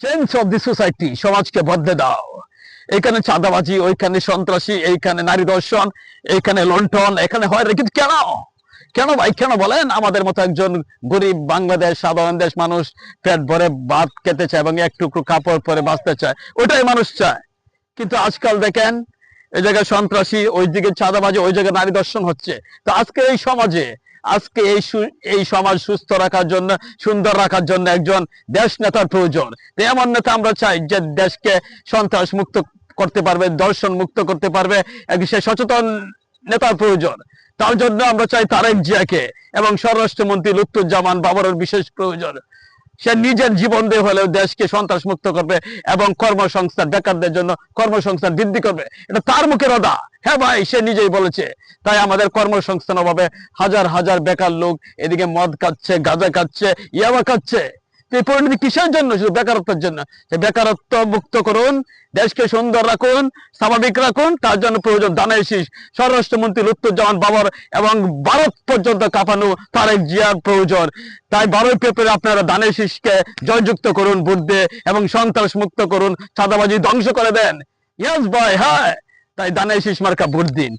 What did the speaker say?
Change of the society, সমাজকে বদলে দাও। এখানে চাঁদাবাজি, ওইখানে সন্ত্রাসী, এইখানে নারী দর্শন, এইখানে লুণ্ঠন, এখানে হয় না। কিন্তু কেন? কেন ভাই, কেন বলেন? আমাদের মতো একজন গরিব বাংলাদেশ, সাধারণ দেশ মানুষ পেট ভরে ভাত খেতে চায় এবং এক টুকরো কাপড় পরে বাঁচতে চায়, ওটাই মানুষ চায়। কিন্তু আজকাল দেখেন, এই জায়গায় সন্ত্রাসী, ওই দিকে চাঁদাবাজি, ওই জায়গায় নারী দর্শন হচ্ছে। তো আজকে এই সমাজে, আজকে এই সমাজ সুস্থ রাখার জন্য, সুন্দর রাখার জন্য একজন দেশ নেতার প্রয়োজন। তো এমন নেতা আমরা চাই যে দেশকে সন্ত্রাস মুক্ত করতে পারবে, দর্শন মুক্ত করতে পারবে। সে সচেতন নেতার প্রয়োজন। তার জন্য আমরা চাই তারেক জিয়াকে, এবং স্বরাষ্ট্রমন্ত্রী লুৎফুজ্জামান বাবরের বিশেষ প্রয়োজন। সে নিজের জীবন দিয়ে হলেও দেশকে সন্ত্রাস মুক্ত করবে এবং কর্মসংস্থান, বেকারদের জন্য কর্মসংস্থান বৃদ্ধি করবে। এটা তার মুখের কথা। হ্যাঁ ভাই, সে নিজেই বলেছে। তাই আমাদের কর্মসংস্থান অভাবে হাজার হাজার বেকার লোক এদিকে মদ খাচ্ছে, গাঁজা খাচ্ছে, ইয়াবা খাচ্ছে। এই পরিণতি কিসের জন্য? শুধু বেকারত্বের জন্য। বেকারত্ব মুক্ত করুন, দেশকে সুন্দর রাখুন, স্বাভাবিক রাখুন। তার জন্য প্রয়োজন ধানের শীষ, স্বরাষ্ট্রমন্ত্রী লুৎফুজ্জামান বাবর এবং ভারত পর্যন্ত কাঁপানো তারেক জিয়ার প্রয়োজন। তাই 12 ফেব্রুয়ারি আপনারা ধানের শীষকে জয়যুক্ত করুন ভোট দিয়ে, এবং সন্ত্রাস মুক্ত করুন, চাঁদাবাজি ধ্বংস করে দেন। ইয়েস ভাই, হ্যাঁ। তাই ধানের শীষ মার্কা ভোট দিন।